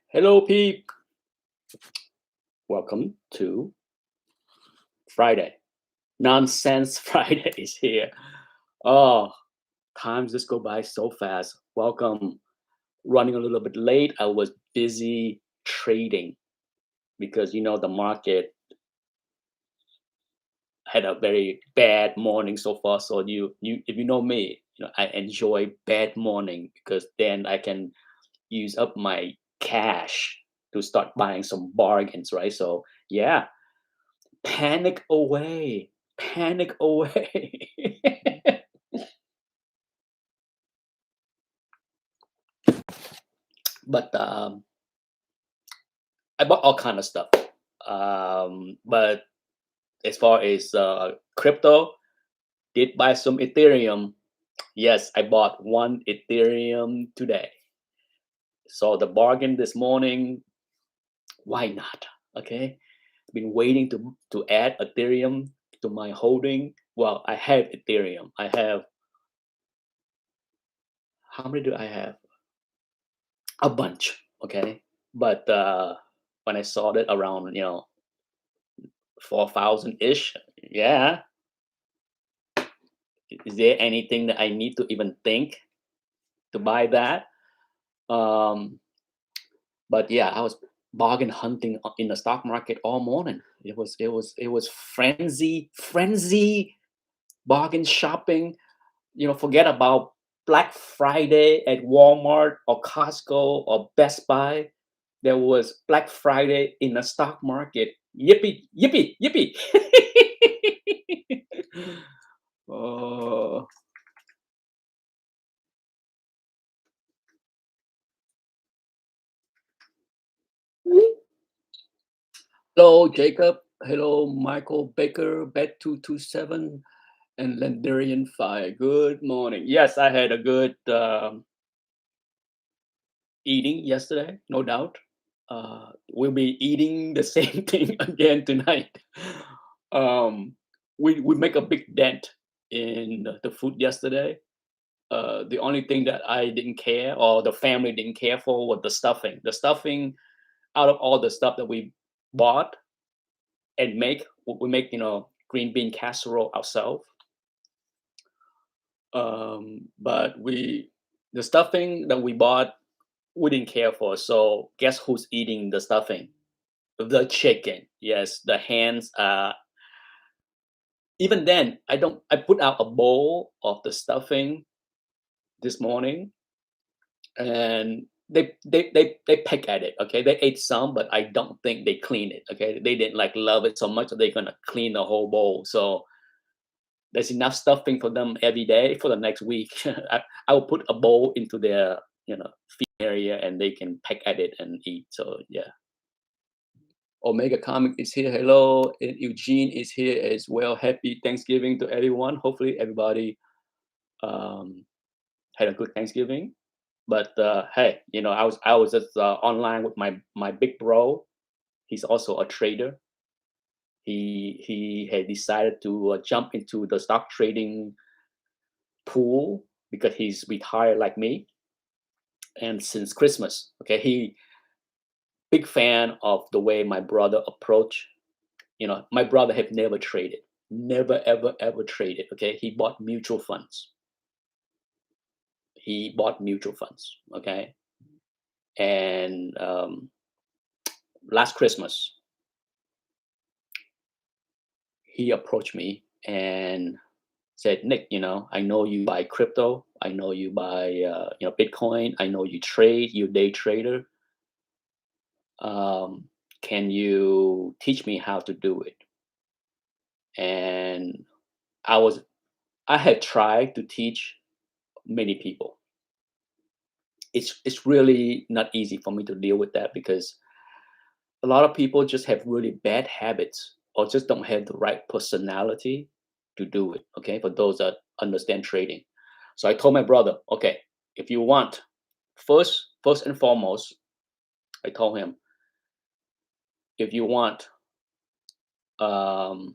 Hello, Pete. Welcome to Friday. Nonsense Friday is here. Oh, times just go by so fast. Welcome. Running a little bit late. I was busy trading because the market had a very bad morning so far. So you if you know me, I enjoy bad morning because then I can use up my cash to start buying some bargains, right? So yeah, panic away. Panic away. But I bought all kind of stuff. But as far as crypto, did buy some Ethereum. Yes, I bought one Ethereum today. So the bargain this morning, why not? Okay. Been waiting to add Ethereum to my holding. Well, I have Ethereum. I have, how many do I have? A bunch. Okay. But when I saw that around 4,000 ish, yeah. Is there anything that I need to even think to buy that? Um, but yeah, I was bargain hunting in the stock market all morning. It was frenzy bargain shopping. Forget about Black Friday at Walmart or Costco or Best Buy. There was Black Friday in the stock market. Yippee, yippee, yippee. Oh, hello, Jacob. Hello, Michael Baker, Bet227, and Lendarian Fire. Good morning. Yes, I had a good eating yesterday, no doubt. We'll be eating the same thing again tonight. Um, we make a big dent in the food yesterday. The only thing that I didn't care or the family didn't care for was the stuffing. The stuffing out of all the stuff that we bought and make, we make green bean casserole ourselves. But the stuffing that we bought we didn't care for. So guess who's eating the stuffing? The chicken. Yes, the hands. Even then, I don't. I put out a bowl of the stuffing this morning, and they peck at it. Okay, they ate some, but I don't think they clean it. Okay, they didn't like love it so much that they're gonna clean the whole bowl. So there's enough stuffing for them every day for the next week. I will put a bowl into their feed area, and they can peck at it and eat. So yeah. Omega Comic is here. Hello, and Eugene is here as well. Happy Thanksgiving to everyone. Hopefully, everybody um, had a good Thanksgiving. But hey, I was just online with my big bro. He's also a trader. He had decided to jump into the stock trading pool because he's retired like me. And since Christmas, okay, he big fan of the way my brother approach. My brother have never traded, never ever ever traded. Okay, he bought mutual funds. Okay, and last Christmas he approached me and said, Nick, I know you buy crypto, I know you buy Bitcoin, I know you trade, you day trader. um, can you teach me how to do it? And i was I had tried to teach many people. It's really not easy for me to deal with that because a lot of people just have really bad habits or just don't have the right personality to do it. Okay, for those that understand trading. So I told my brother, okay, if you want, first and foremost, I told him, if you want to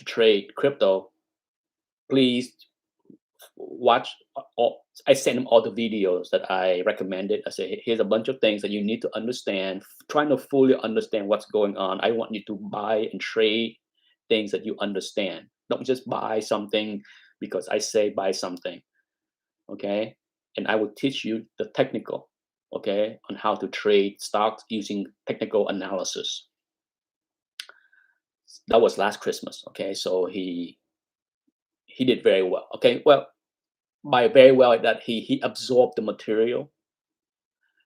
trade crypto, please watch all. I sent him all the videos that I recommended. I say, here's a bunch of things that you need to understand. Trying to fully understand what's going on. I want you to buy and trade things that you understand. Don't just buy something because I say buy something. Okay, and I will teach you the technical. Okay, on how to trade stocks using technical analysis. That was last Christmas. Okay, so he did very well. Okay, well, by very well that he absorbed the material.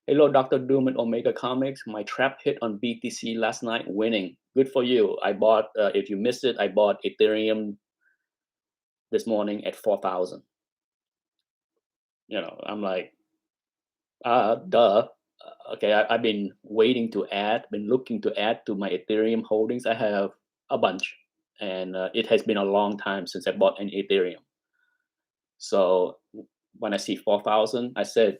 Hello, Dr. Doom and Omega Comics. My trap hit on BTC last night, winning. Good for you. I bought. If you missed it, I bought Ethereum this morning at 4,000. I'm like, duh. Okay, I've been waiting to add, been looking to add to my Ethereum holdings. I have a bunch, and it has been a long time since I bought an Ethereum. So when I see 4,000, I said,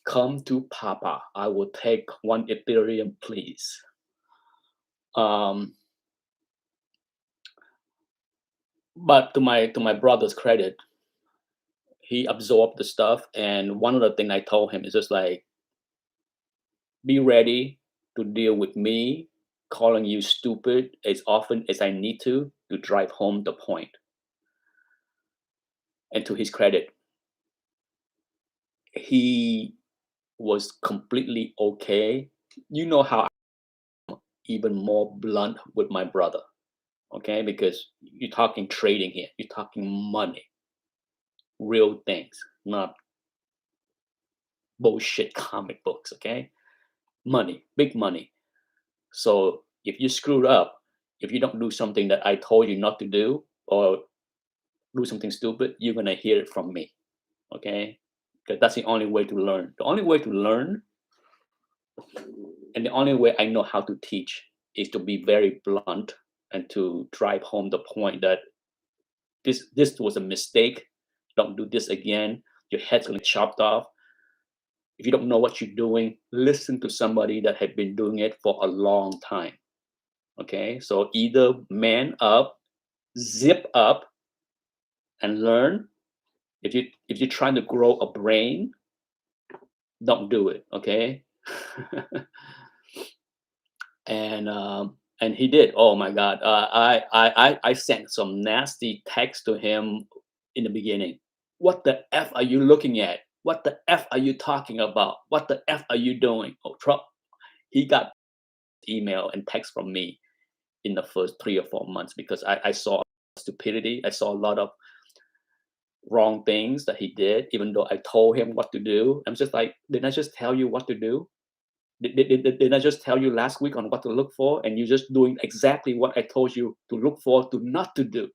"Come to Papa. I will take one Ethereum, please." Um, but to my brother's credit, he absorbed the stuff. And one of the things I told him is just like, be ready to deal with me calling you stupid as often as I need to drive home the point. And to his credit, he was completely okay. You know how I'm even more blunt with my brother, okay? Because you're talking trading here, you're talking money, real things, not bullshit comic books, okay? Money, big money. So if you screwed up, if you don't do something that I told you not to do, or do something stupid, you're gonna hear it from me, okay? Because that's the only way to learn. The only way to learn, and the only way I know how to teach, is to be very blunt and to drive home the point that this was a mistake. Don't do this again. Your head's gonna get chopped off. If you don't know what you're doing, listen to somebody that had been doing it for a long time. Okay, so either man up, zip up, and learn. If you're trying to grow a brain, don't do it. Okay. And he did. Oh my God, I sent some nasty text to him in the beginning. What the f are you looking at? What the f are you talking about? What the f are you doing? Oh, Trump. He got email and text from me in the first 3 or 4 months because I saw stupidity. I saw a lot of wrong things that he did, even though I told him what to do. I'm just like, didn't I just tell you what to do? Didn't I just tell you last week on what to look for? And you're just doing exactly what I told you to look for, to not to do.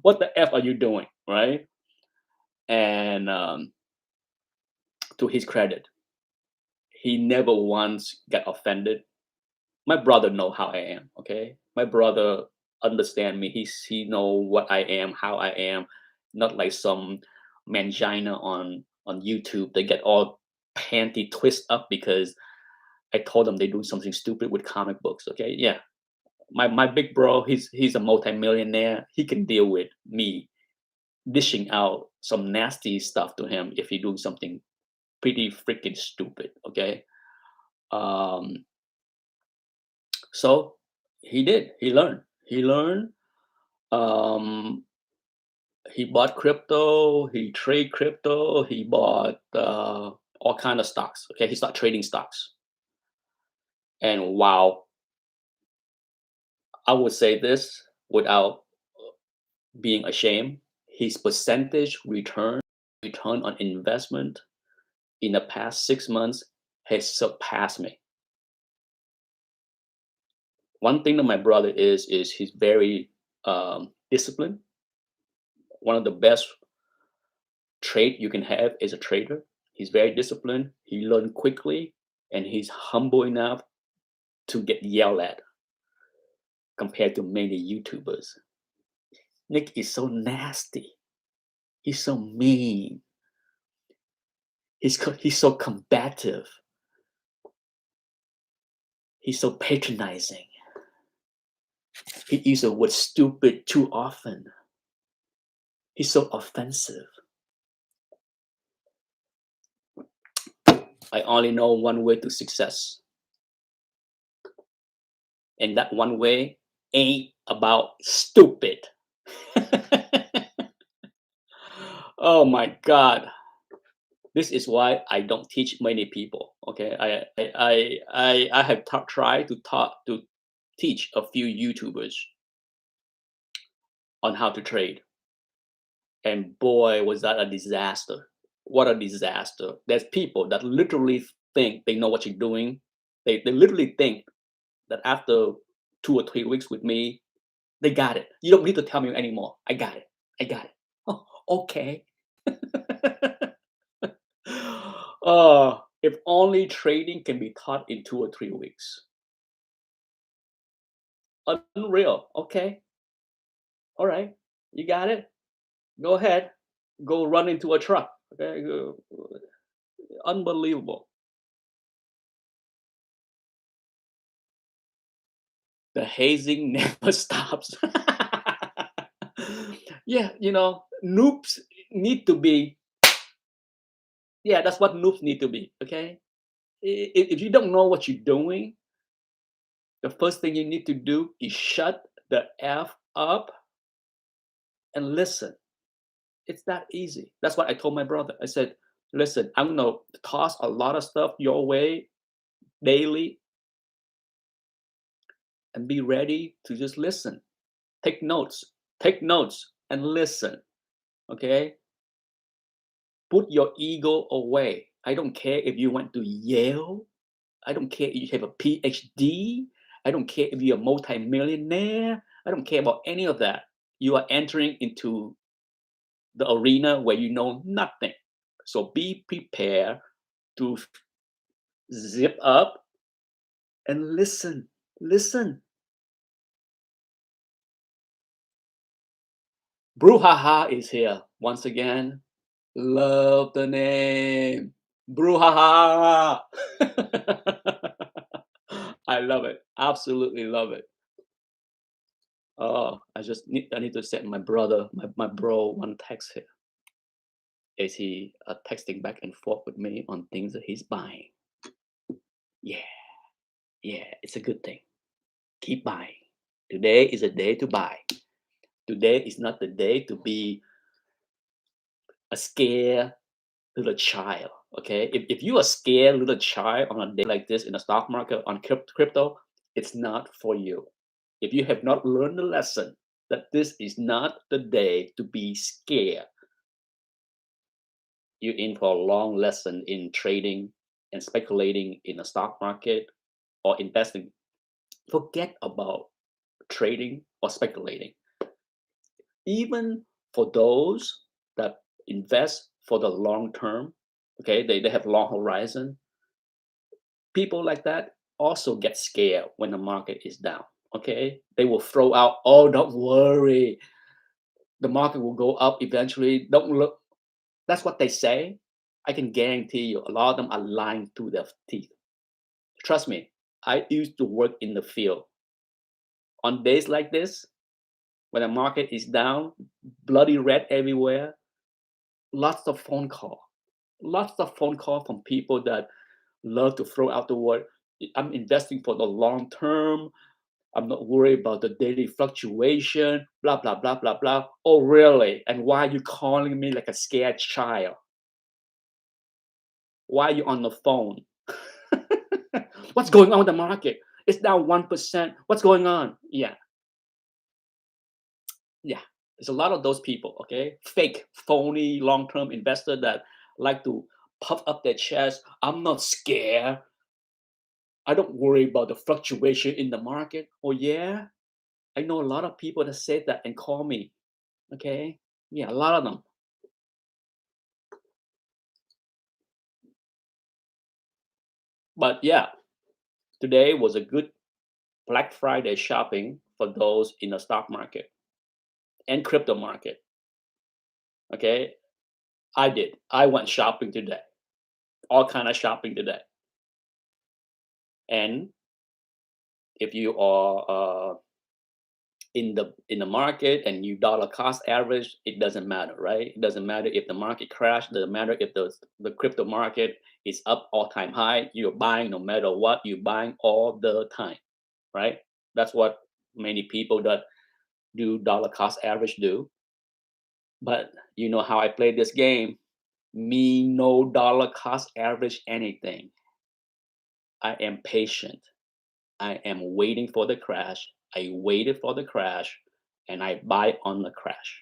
What the F are you doing? Right? And to his credit, he never once got offended. My brother know how I am. Okay, my brother understand me. He know what I am, how I am. Not like some mangina on YouTube. They get all panty twist up because I told them they doing something stupid with comic books. Okay, yeah. My big bro, he's a multimillionaire. He can deal with me dishing out some nasty stuff to him if he doing something pretty freaking stupid. Okay. Um, so he did. He learned. He learned. Um, he bought crypto. He trade crypto. He bought all kind of stocks. Okay, he started trading stocks. And wow, I would say this without being ashamed. His percentage return on investment in the past 6 months has surpassed me. One thing that my brother is he's very disciplined. One of the best trait you can have as a trader. He's very disciplined. He learned quickly, and he's humble enough to get yelled at compared to many YouTubers. Nick is so nasty. He's so mean. He's so combative. He's so patronizing. He uses the word stupid too often. He's so offensive. I only know one way to success, and that one way ain't about stupid. Oh my God. This is why I don't teach many people. Okay, I have tried to teach a few YouTubers on how to trade, and boy, was that a disaster! What a disaster! There's people that literally think they know what you're doing. They literally think that after 2 or 3 weeks with me, they got it. You don't need to tell me anymore. I got it. I got it. Oh, okay. Oh, if only trading can be taught in 2 or 3 weeks. Unreal. Okay. All right. You got it. Go ahead. Go run into a truck. Okay. Unbelievable. The hazing never stops. Yeah, noobs need to be. Yeah, that's what noobs need to be. Okay. If you don't know what you're doing, the first thing you need to do is shut the F up and listen. It's that easy. That's what I told my brother. I said, listen, I'm going to toss a lot of stuff your way daily and be ready to just listen. Take notes and listen. Okay. Put your ego away. I don't care if you went to Yale. I don't care if you have a PhD. I don't care if you're a multimillionaire. I don't care about any of that. You are entering into the arena where you know nothing. So be prepared to zip up and listen. Listen. Brouhaha is here once again. Love the name. Brouhaha. I love it. Absolutely love it. Oh, I need to send my bro one text here. Is he texting back and forth with me on things that he's buying? Yeah, yeah, it's a good thing. Keep buying. Today is a day to buy. Today is not the day to be a scared little child. Okay, if you are scared little child on a day like this in the stock market on crypto, it's not for you. If you have not learned the lesson that this is not the day to be scared, you're in for a long lesson in trading and speculating in the stock market or investing. Forget about trading or speculating. Even for those that invest for the long term, okay, they have long horizon. People like that also get scared when the market is down. Okay, they will throw out, "Oh, don't worry, the market will go up eventually. Don't look." That's what they say. I can guarantee you, a lot of them are lying through their teeth. Trust me, I used to work in the field. On days like this, when the market is down, bloody red everywhere, lots of phone call. Lots of phone call from people that love to throw out the word, I'm investing for the long term. I'm not worried about the daily fluctuation, blah, blah, blah, blah, blah. Oh, really? And why are you calling me like a scared child? Why are you on the phone? What's going on with the market? It's down 1%. What's going on? Yeah, yeah. There's a lot of those people, okay? Fake, phony, long-term investor that like to puff up their chest. I'm not scared. I don't worry about the fluctuation in the market. Oh, yeah? I know a lot of people that say that and call me, okay? Yeah, a lot of them. But yeah, today was a good Black Friday shopping for those in the stock market and crypto market, okay? I did. I went shopping today. All kind of shopping today. And if you are in the market and you dollar cost average, it doesn't matter, right? It doesn't matter if the market crashed, it doesn't matter if the crypto market is up all-time high, you're buying no matter what, you're buying all the time, right? That's what many people that do dollar cost average do. But you know how I play this game. Me no dollar cost average anything. I am patient. I am waiting for the crash. I waited for the crash and I buy on the crash.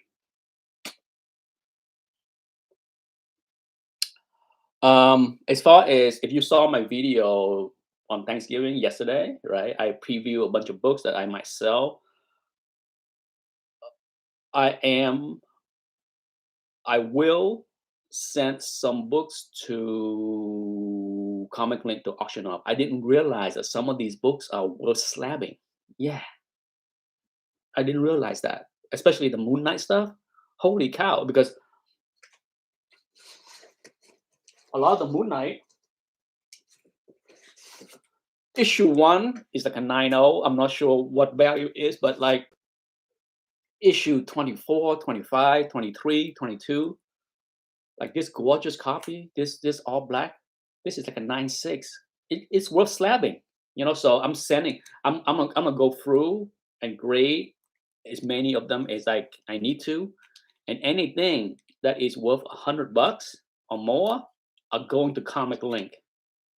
As far as if you saw my video on Thanksgiving yesterday, right? I preview a bunch of books that I might sell. I am, I will send some books to Comic Link to auction off. I didn't realize that some of these books are worth slabbing. Yeah, I didn't realize that, especially the Moon Knight stuff. Holy cow! Because a lot of the Moon Knight issue one is like a 9.0. I'm not sure what value is, but like issue 24, 25, 23, 22, like this gorgeous copy, this all black, this is like a 9.6. It's worth slabbing, you know. So I'm sending, I'm gonna go through and grade as many of them as I need to, and anything that is worth $100 or more are going to Comic Link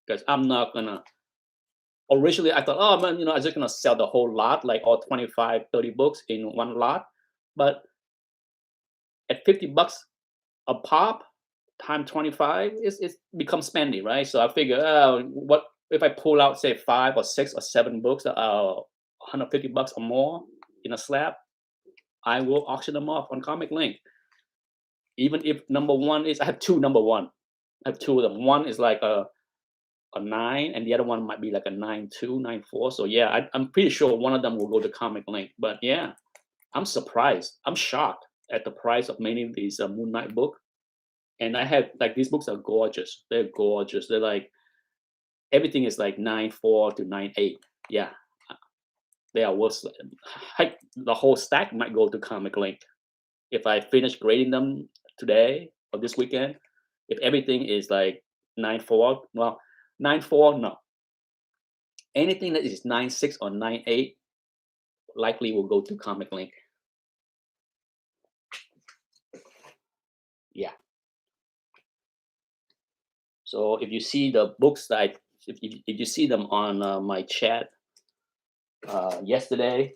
because I'm not gonna. Originally, I thought, oh man, you know, I'm just gonna sell the whole lot, like all 25, 30 books in one lot, but at $50 a pop time 25 it's becomes spendy, right? So I figure, what if I pull out say 5 or 6 or 7 books that are $150 or more in a slab? I will auction them off on Comic Link. Even if number one is, I have two number one. I have two of them. One is like a 9, and the other one might be like a 9.2, 9.4. So yeah, I'm pretty sure one of them will go to Comic Link. But yeah, I'm surprised. I'm shocked at the price of many of these Moon Knight book. And I have like these books are gorgeous. They're gorgeous. They're like everything is like 9.4 to 9.8. Yeah, they are worth. Heck, the whole stack might go to Comic Link if I finish grading them today or this weekend. If everything is like 9.4, well, 9.4 no. Anything that is 9.6 or 9.8 likely will go to Comic Link. Yeah. So if you see the books that if you see them on my chat yesterday,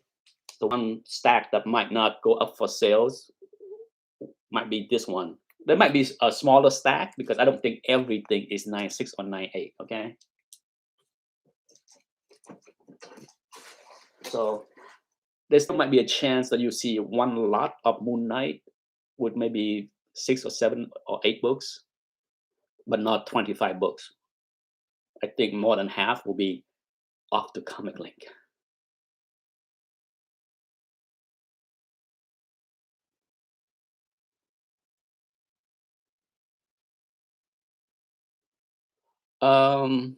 the one stack that might not go up for sales might be this one. There might be a smaller stack because I don't think everything is 9.6 or 9.8. Okay. So there still might be a chance that you see one lot of Moon Knight with maybe 6 or 7 or 8 books, but not 25 books. I think more than half will be off to Comic Link. Um,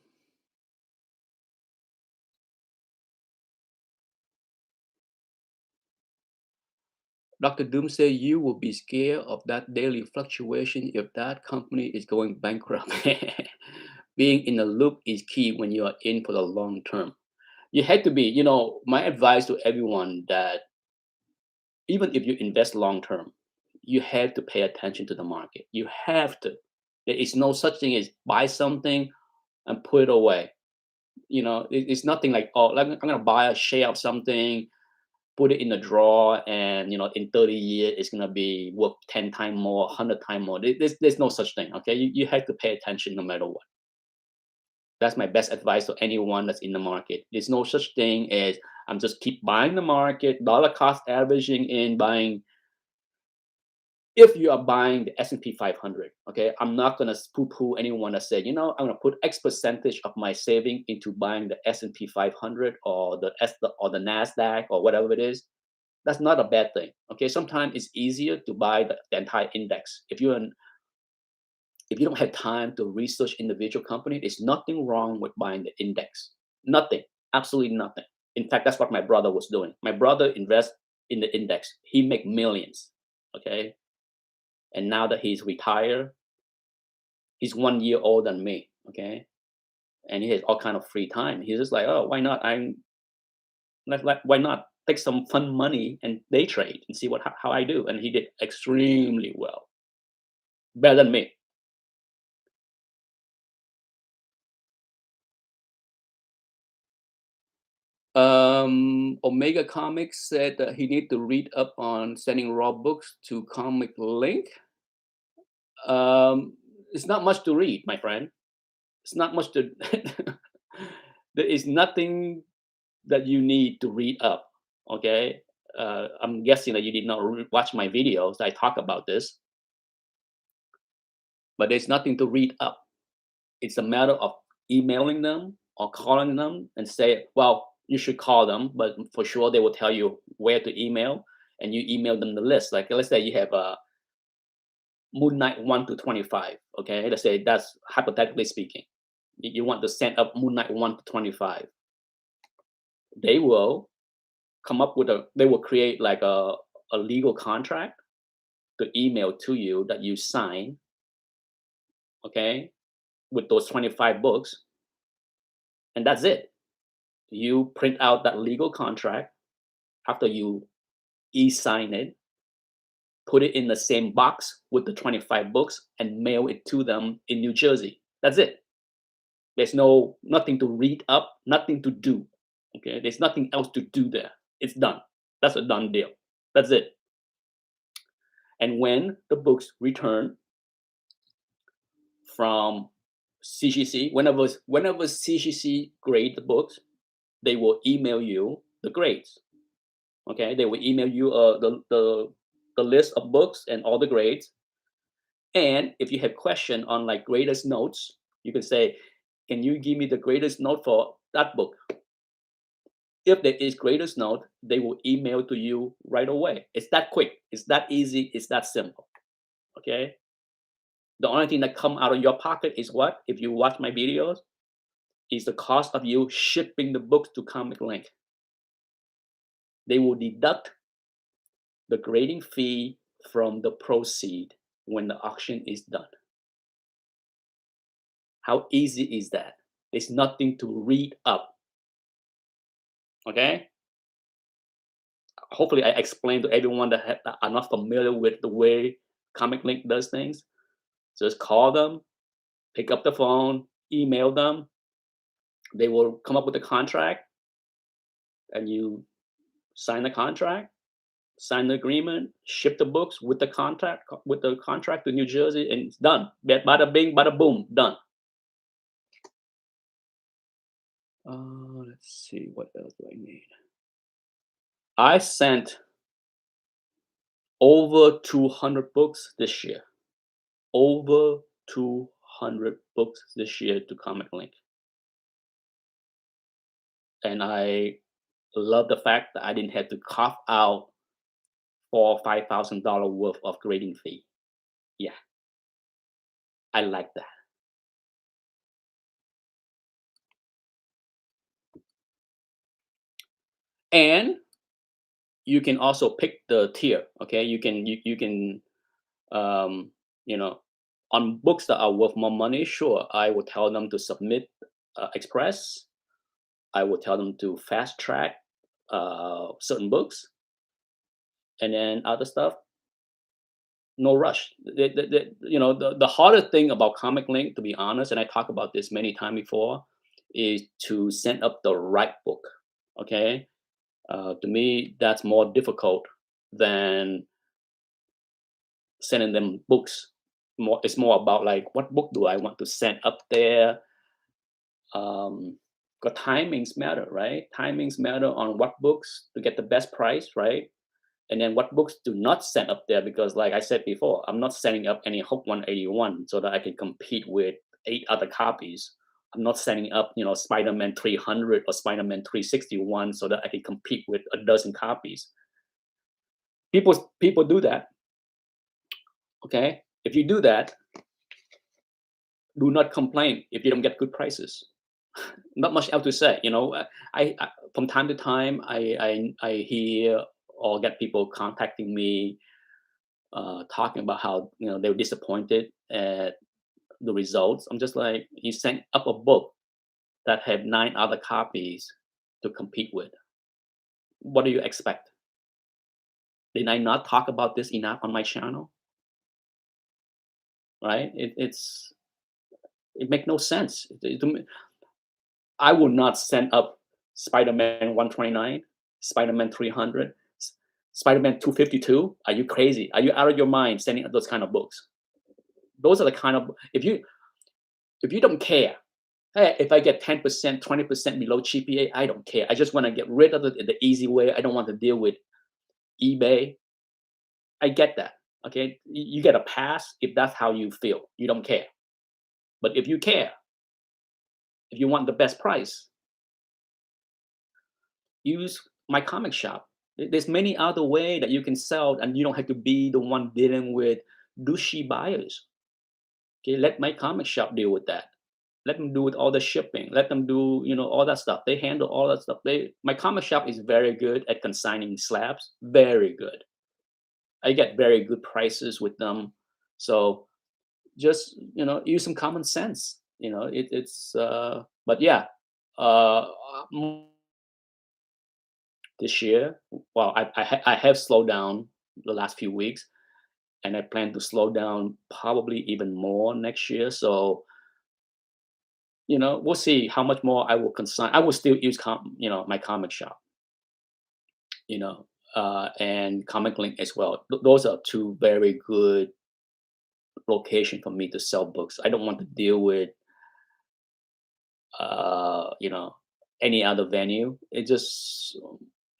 Dr. Doomsday, you will be scared of that daily fluctuation if that company is going bankrupt. Being in the loop is key when you are in for the long term. You had to be, you know, my advice to everyone that even if you invest long term, you have to pay attention to the market. You have to. There is no such thing as buy something and put it away. You know, it's nothing like, oh, like, I'm gonna buy a share of something, put it in a drawer, and you know, in 30 years it's gonna be worth 10 times more, 100 times more. There's no such thing. Okay, you have to pay attention no matter what. That's my best advice to anyone that's in the market. There's no such thing as I'm just keep buying the market, dollar cost averaging in buying. If you are buying the S&P 500, okay, I'm not gonna poo-poo anyone that said, you know, I'm gonna put X percentage of my saving into buying the S&P 500 or the Nasdaq or whatever it is. That's not a bad thing. Okay, sometimes it's easier to buy the entire index. If you don't have time to research individual company, there's nothing wrong with buying the index. Nothing, absolutely nothing. In fact, that's what my brother was doing. My brother invests in the index. He make millions, okay? And now that he's retired, he's 1 year older than me, okay? And he has all kind of free time. He's just like, oh, why not? Why not take some fun money and day trade and see how I do? And he did extremely well, better than me. Omega Comics said that he need to read up on sending raw books to Comic Link. It's not much to read, my friend. It's not much to. There is nothing that you need to read up. Okay, I'm guessing that you did not watch my videos. I talk about this, but there's nothing to read up. It's a matter of emailing them or calling them and say, well, you should call them, but for sure they will tell you where to email, and you email them the list. Like let's say you have a Moon Knight 1 to 25. Okay, let's say that's hypothetically speaking. You want to send up Moon Knight 1 to 25. They will come up with they will create like a legal contract to email to you that you sign, okay, with those 25 books, and that's it. You print out that legal contract after you e-sign it, put it in the same box with the 25 books, and mail it to them in New Jersey. That's it. There's nothing to read up, nothing to do. Okay, there's nothing else to do there. It's done. That's a done deal. That's it. And when the books return from CCC, whenever CCC grade the books, they will email you the grades. Okay, they will email you the list of books and all the grades. And if you have question on like greatest notes, you can say, can you give me the greatest note for that book? If there is greatest note, they will email to you right away. It's that quick. It's that easy. It's that simple. Okay. The only thing that come out of your pocket is what? If you watch my videos, is the cost of you shipping the books to Comic Link. They will deduct the grading fee from the proceed when the auction is done. How easy is that? There's nothing to read up. Okay? Hopefully I explained to everyone that are not familiar with the way Comic Link does things. Just call them, pick up the phone, email them. They will come up with a contract, and you sign the contract, sign the agreement, ship the books with the contract to New Jersey, and it's done. Bada bing, bada boom, done. Let's see, what else do I need? I sent over 200 books this year. Over 200 books this year to Comic Link. And I love the fact that I didn't have to cough out $4,000 or $5,000 worth of grading fee. Yeah, I like that. And you can also pick the tier. Okay, you can you know, on books that are worth more money. Sure, I will tell them to submit express. I will tell them to fast track certain books, and then other stuff, no rush. The harder thing about Comic Link, to be honest, and I talked about this many times before, is to send up the right book. Okay, to me, that's more difficult than sending them books. It's more about like, what book do I want to send up there? Because timings matter, right? Timings matter on what books to get the best price, right? And then what books do not send up there, because like I said before, I'm not sending up any Hope 181 so that I can compete with 8 other copies. I'm not sending up, Spider-Man 300 or Spider-Man 361 so that I can compete with a dozen copies. People do that. Okay? If you do that, do not complain if you don't get good prices. Not much else to say. I from time to time I hear or get people contacting me, talking about how they were disappointed at the results. I'm just like, you sent up a book that have 9 other copies to compete with. What do you expect? Did I not talk about this enough on my channel? Right? It make no sense. I would not send up Spider-Man 129, Spider-Man 300, Spider-Man 252. Are you crazy? Are you out of your mind sending those kind of books? Those are the kind of, if you don't care, hey, if I get 10%, 20% below GPA, I don't care. I just want to get rid of it the easy way. I don't want to deal with eBay. I get that. Okay. You get a pass if that's how you feel. You don't care. But if you care, if you want the best price, use my comic shop. There's many other way that you can sell, and you don't have to be the one dealing with douchey buyers. Okay, let my comic shop deal with that. Let them do with all the shipping. Let them do all that stuff. They handle all that stuff. My comic shop is very good at consigning slabs. Very good. I get very good prices with them. So just use some common sense. But yeah, uh, this year. Well, I have slowed down the last few weeks, and I plan to slow down probably even more next year. So we'll see how much more I will consign. I will still use my comic shop, and Comic Link as well. Those are two very good location for me to sell books. I don't want to deal with uh, you know any other venue. It just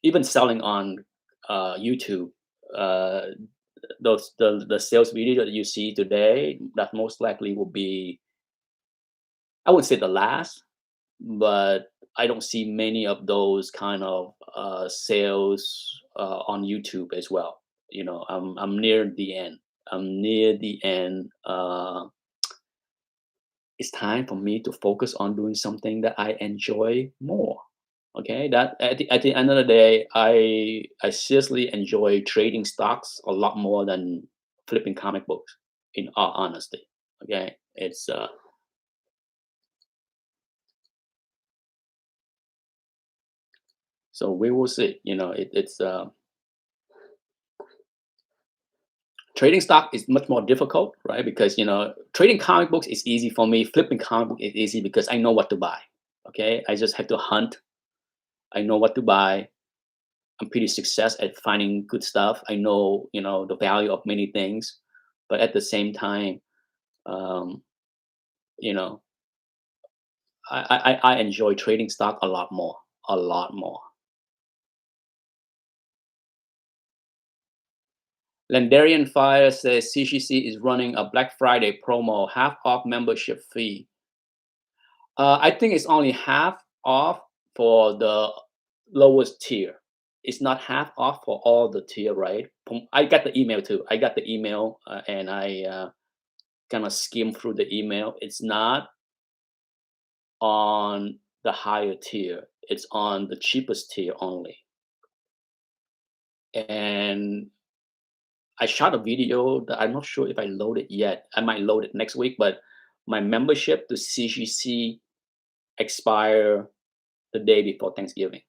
even selling on YouTube. Uh, the sales video that you see today, that most likely will be, I wouldn't say the last, but I don't see many of those kind of sales on YouTube as well. I'm near the end. I'm near the end. It's time for me to focus on doing something that I enjoy more. Okay, that at the end of the day, I seriously enjoy trading stocks a lot more than flipping comic books. In all honesty, okay, it's so we will see. It's trading stock is much more difficult, right? Because trading comic books is easy for me. Flipping comic book is easy because I know what to buy. Okay, I just have to hunt. I know what to buy. I'm pretty success at finding good stuff. I know the value of many things, but at the same time, um, you know, I enjoy trading stock a lot more. Lendarian Fire says CCC is running a Black Friday promo, half off membership fee. I think it's only half off for the lowest tier. It's not half off for all the tier, right? I got the email too. I got the email, and I kind of skimmed through the email. It's not on the higher tier. It's on the cheapest tier only. And I shot a video that I'm not sure if I load it yet. I might load it next week, but my membership to CGC expire the day before Thanksgiving.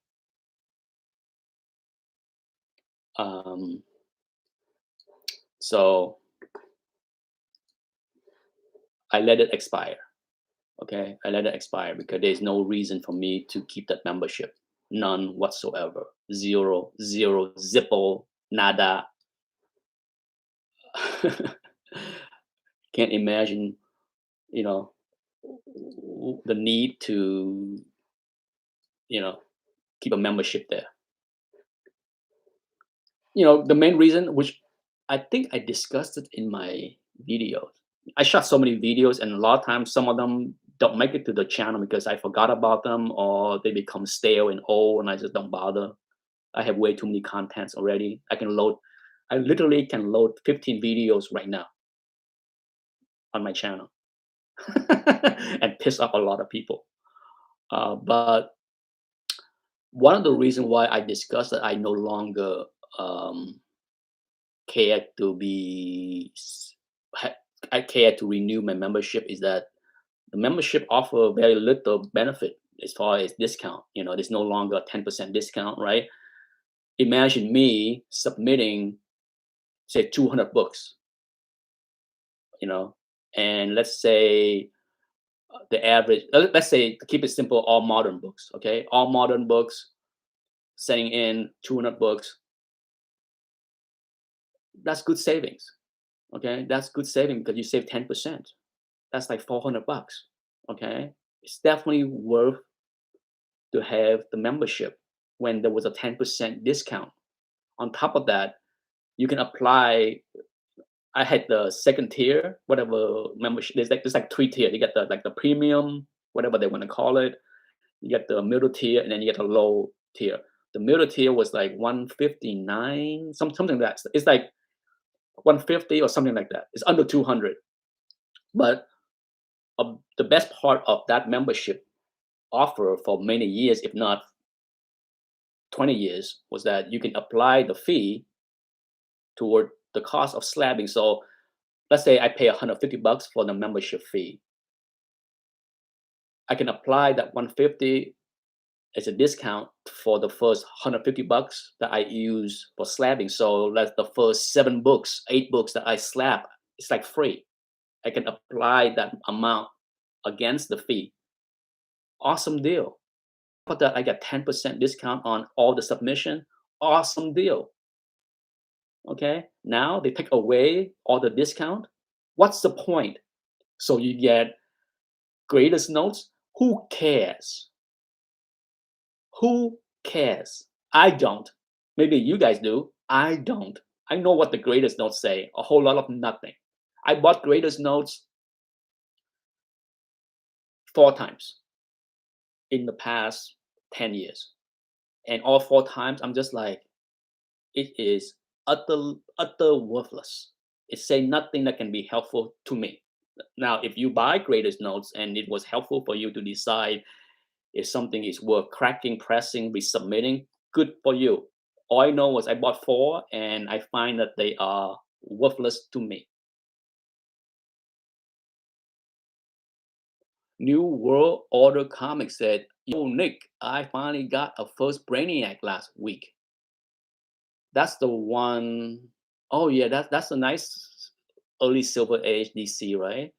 Um, so I let it expire. Okay, I let it expire because there's no reason for me to keep that membership. None whatsoever. Zero, zero, zippo, nada. Can't imagine, you know, the need to, you know, keep a membership there. The main reason, which I think I discussed it in my videos. I shot so many videos, and a lot of times some of them don't make it to the channel because I forgot about them or they become stale and old, and I just don't bother. I have way too many contents already. I literally can load 15 videos right now on my channel and piss off a lot of people. But one of the reasons why I discussed that I no longer um, care to be I care to renew my membership is that the membership offer very little benefit as far as discount. There's no longer a 10% discount, right? Imagine me submitting, say, 200 books, you know, and let's say the average, let's say, to keep it simple, all modern books, okay? All modern books, sending in 200 books, that's good savings, okay? That's good saving because you save 10%. That's like 400 bucks, okay? It's definitely worth to have the membership when there was a 10% discount. On top of that, you can apply. I had the second tier, whatever membership. There's like three tier. You get the premium, whatever they want to call it. You get the middle tier, and then you get a low tier. The middle tier was like 159, something like that. It's like 150 or something like that. It's under 200. But the best part of that membership offer for many years, if not 20 years, was that you can apply the fee toward the cost of slabbing. So let's say I pay 150 bucks for the membership fee. I can apply that 150 as a discount for the first 150 bucks that I use for slabbing. So that's the first 7 books, 8 books that I slab. It's like free. I can apply that amount against the fee. Awesome deal. But that I get 10% discount on all the submission. Awesome deal. Okay. Now they take away all the discount. What's the point? So you get greatest notes. Who cares? Who cares? I don't. Maybe you guys do. I don't. I know what the greatest notes say. A whole lot of nothing. I bought greatest notes 4 times in the past 10 years. And all 4 times, I'm just like, it is utter worthless. It say nothing that can be helpful to me. Now, if you buy greatest notes and it was helpful for you to decide if something is worth cracking, pressing, resubmitting, good for you. All I know was I bought 4 and I find that they are worthless to me. New World Order Comics said, "Yo, Nick, I finally got a first Brainiac last week." That's the one oh yeah, that's a nice early Silver Age DC, right?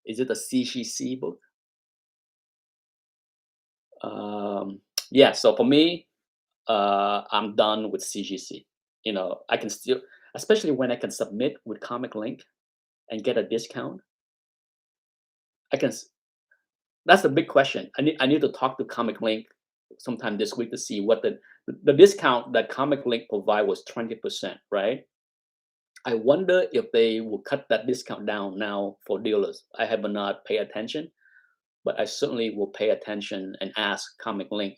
Is it a CCC book? Um, yeah, so for me, I'm done with CGC. I can still, especially when I can submit with Comic Link and get a discount. I can. That's the big question. I need to talk to Comic Link sometime this week to see what the discount that Comic Link provide was 20%, right? I wonder if they will cut that discount down now for dealers. I have not paid attention, but I certainly will pay attention and ask Comic Link.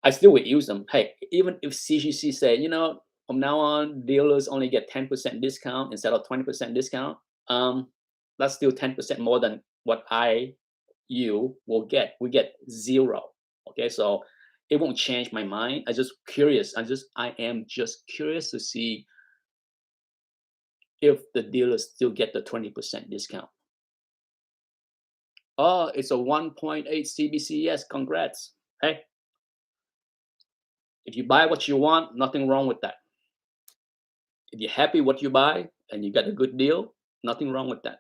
I still would use them. Hey, even if CGC say, from now on, dealers only get 10% discount instead of 20% discount, um, that's still 10% more than what you will get. We get zero. Okay, so it won't change my mind. I am just curious to see if the dealers still get the 20% discount. Oh, it's a 1.8 CBC. Yes, congrats. Hey, if you buy what you want, nothing wrong with that. If you're happy what you buy and you got a good deal, nothing wrong with that.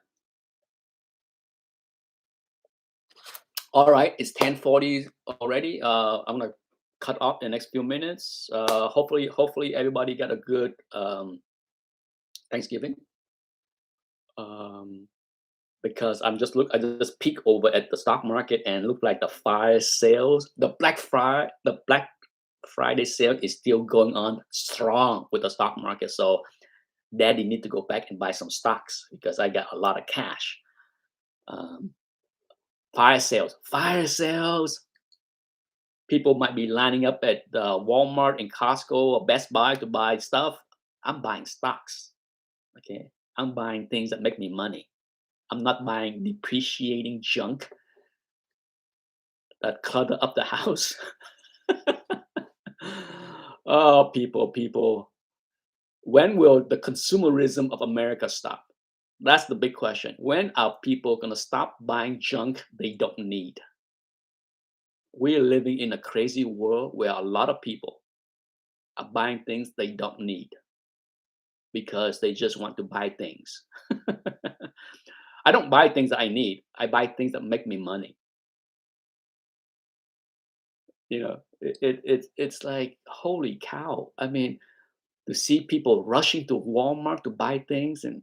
All right, it's 10:40 already. I'm gonna cut off the next few minutes. Hopefully everybody got a good Thanksgiving. Um, because I just peek over at the stock market and look like the fire sales, the Black Friday sale is still going on strong with the stock market. So daddy need to go back and buy some stocks because I got a lot of cash. Um, fire sales. People might be lining up at Walmart and Costco or Best Buy to buy stuff. I'm buying stocks. Okay, I'm buying things that make me money. I'm not buying depreciating junk that clutter up the house. Oh, people. When will the consumerism of America stop? That's the big question. When are people gonna stop buying junk they don't need? We're living in a crazy world where a lot of people are buying things they don't need because they just want to buy things. I don't buy things that I need. I buy things that make me money. It's like holy cow. I mean, to see people rushing to Walmart to buy things, and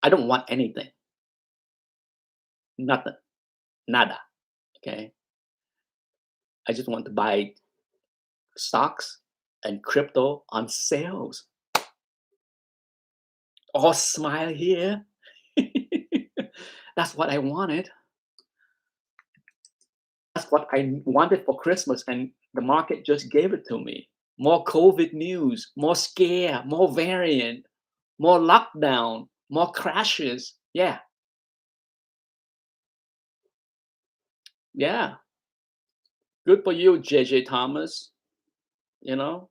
I don't want anything, nothing, nada. Okay, I just want to buy stocks and crypto on sales. All smile here. That's what I wanted. That's what I wanted for Christmas, and the market just gave it to me. More COVID news, more scare, more variant, more lockdown, more crashes. Yeah, yeah. Good for you, JJ Thomas. You know,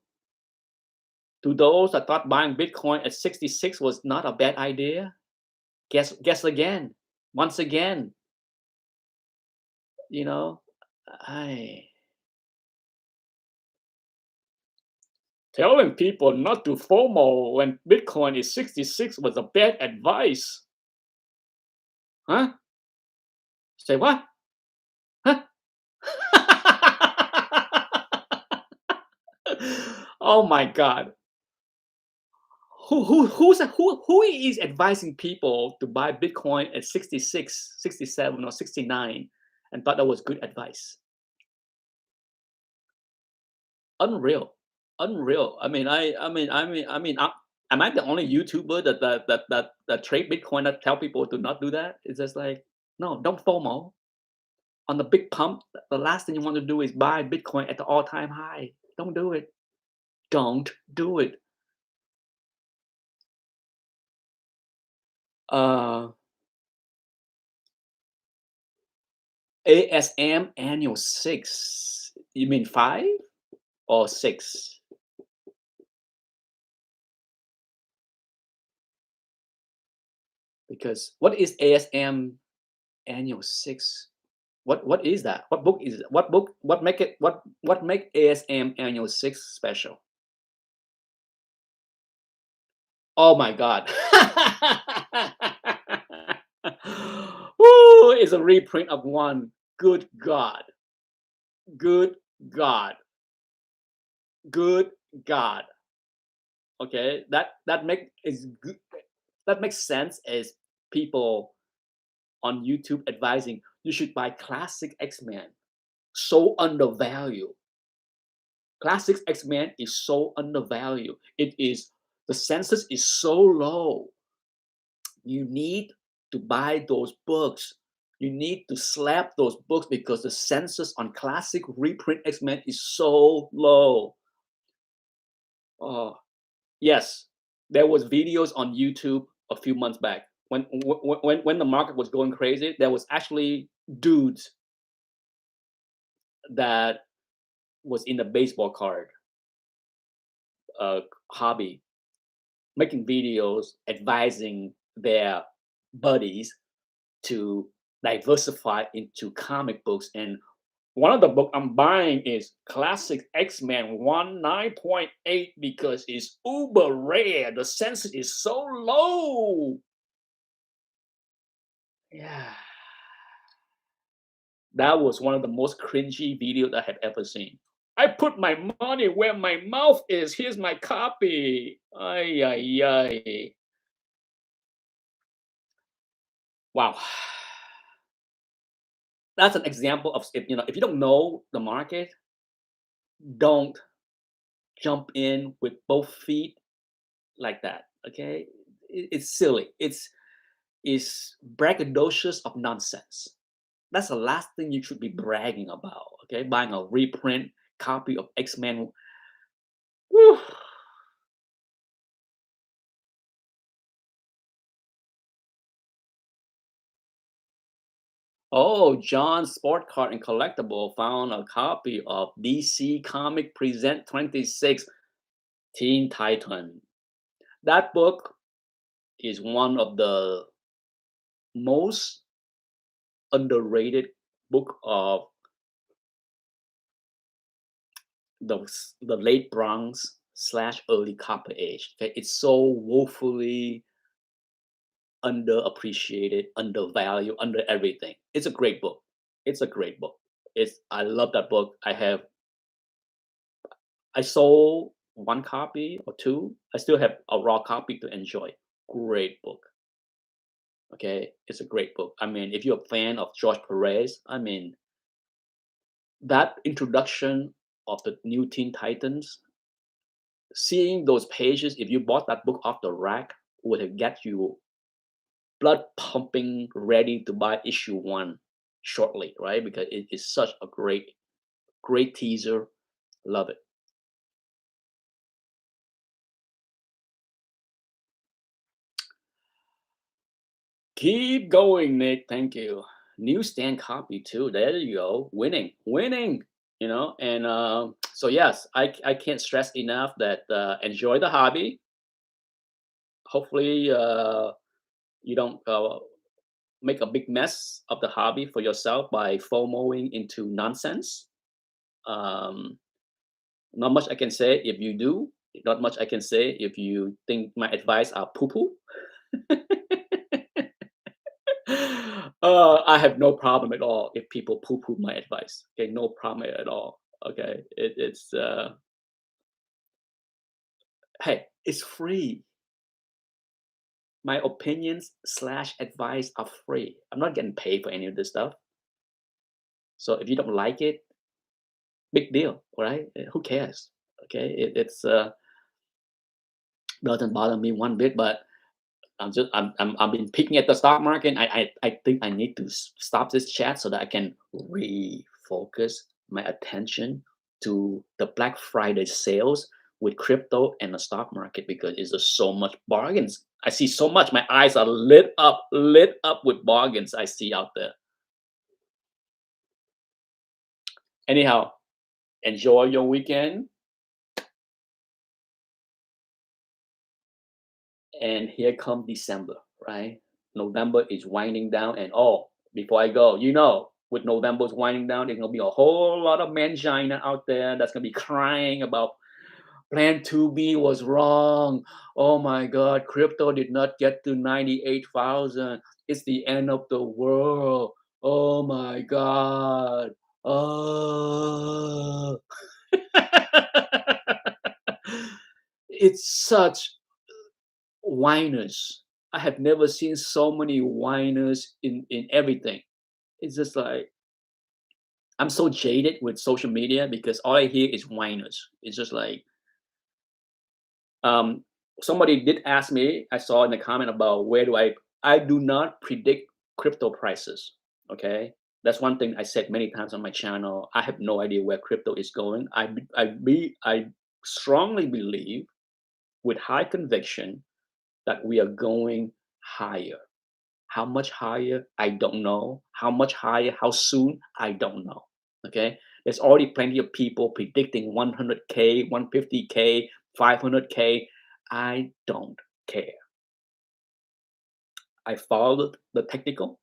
to those that thought buying Bitcoin at 66 was not a bad idea, guess again. Once again, you know, I telling people not to FOMO when Bitcoin is 66 was a bad advice. Huh? Say what? Huh? Oh my God. Who is advising people to buy Bitcoin at 66, 67, or 69 and thought that was good advice? Unreal. Unreal. Am I the only YouTuber that trade Bitcoin that tell people to not do that? It's just like, no, don't FOMO. On the big pump, the last thing you want to do is buy Bitcoin at the all-time high. Don't do it. Don't do it. Uh, ASM annual 6. You mean 5 or 6? Because what is ASM annual 6? What is that? What book is it? What book? What make ASM annual 6 special? Oh my God. Ooh, it's a reprint of one. Good God. Good God. Good God. Okay, that makes sense as people on YouTube advising you should buy classic X-Men. So undervalued. Classic X-Men is so undervalued. It is the census is so low. You need to buy those books. You need to slap those books because the census on classic reprint X-Men is so low. Oh, yes, there was videos on YouTube a few months back when the market was going crazy. There was actually dudes that was in the baseball card hobby making videos advising their buddies to diversify into comic books. And one of the book I'm buying is Classic X-Men 19.8 because it's uber rare. The census is so low. Yeah. That was one of the most cringy videos I have ever seen. I put my money where my mouth is. Here's my copy. Ay, ay, ay. Wow. That's an example of if you don't know the market, don't jump in with both feet like that. Okay, it's silly. It's braggadocious of nonsense. That's the last thing you should be bragging about. Okay, buying a reprint copy of X-Men. Whew. Oh, John Sport Card and Collectible found a copy of DC Comic Present 26 Teen Titan. That book is one of the most underrated book of the late Bronze slash early Copper Age. Okay, it's so woefully underappreciated, undervalued, under everything. It's a great book. It's a great book. It's I love that book. I sold one copy or two. I still have a raw copy to enjoy. Great book. Okay, it's a great book. I mean, if you're a fan of George Perez, I mean, that introduction of the new Teen Titans, seeing those pages, if you bought that book off the rack, would have get you blood pumping, ready to buy issue one shortly, right? Because it is such a great teaser. Love it. Keep going, Nick. Thank you. Newsstand copy too. There you go. Winning, winning. And so yes, I can't stress enough that enjoy the hobby. Hopefully, you don't make a big mess of the hobby for yourself by FOMOing into nonsense. Um, Not much I can say if you do. Not much I can say if you think my advice are poo poo. I have no problem at all if people poo poo my advice. Okay, no problem at all. Okay, it's hey, it's free. My opinions slash advice are free. I'm not getting paid for any of this stuff. So if you don't like it, big deal, right? Who cares? Okay, it's doesn't bother me one bit. But I've been picking at the stock market. I think I need to stop this chat so that I can refocus my attention to the Black Friday sales with crypto and the stock market because it's just so much bargains. I see so much. My eyes are lit up with bargains I see out there. Anyhow, enjoy your weekend. And here come December, right? November is winding down, and oh, before I go, with November's winding down, there's gonna be a whole lot of mangina out there that's gonna be crying about Plan 2B was wrong. Oh my God, crypto did not get to 98,000. It's the end of the world. Oh my God. Oh. It's such whiners. I have never seen so many whiners in everything. It's just like I'm so jaded with social media because all I hear is whiners. It's just like um, somebody did ask me. I saw in the comment about where do I do not predict crypto prices. Okay, that's one thing I said many times on my channel. I have no idea where crypto is going. I strongly believe with high conviction that we are going higher. How much higher? I don't know. How much higher? How soon? I don't know. Okay. There's already plenty of people predicting 100K, 150K, 500K. I don't care. I follow the technical.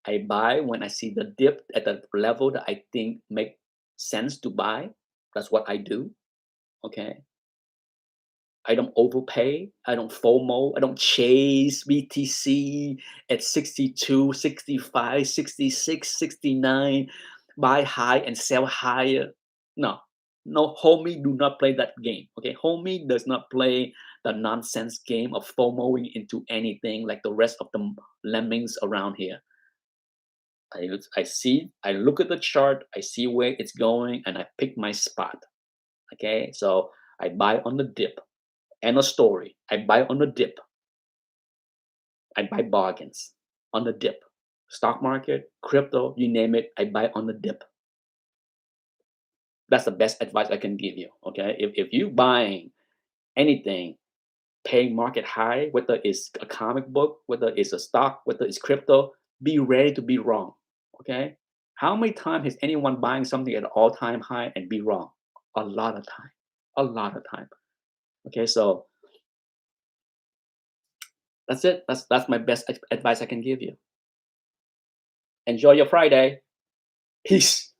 I buy when I see the dip at the level that I think make sense to buy. That's what I do. Okay. I don't overpay. I don't FOMO. I don't chase BTC at 62, 65, 66, 69, buy high and sell higher. No, no, homie, do not play that game. Okay, homie does not play the nonsense game of FOMOing into anything like the rest of the lemmings around here. I look at the chart, I see where it's going, and I pick my spot. Okay, so I buy on the dip. End of story. I buy on the dip. I buy bargains on the dip. Stock market, crypto, you name it, I buy on the dip. That's the best advice I can give you. Okay. If you buying anything, paying market high, whether it's a comic book, whether it's a stock, whether it's crypto, be ready to be wrong. Okay. How many times has anyone buying something at an all-time high and be wrong? A lot of time. A lot of time. Okay, so that's it. That's my best advice I can give you. Enjoy your Friday. Peace.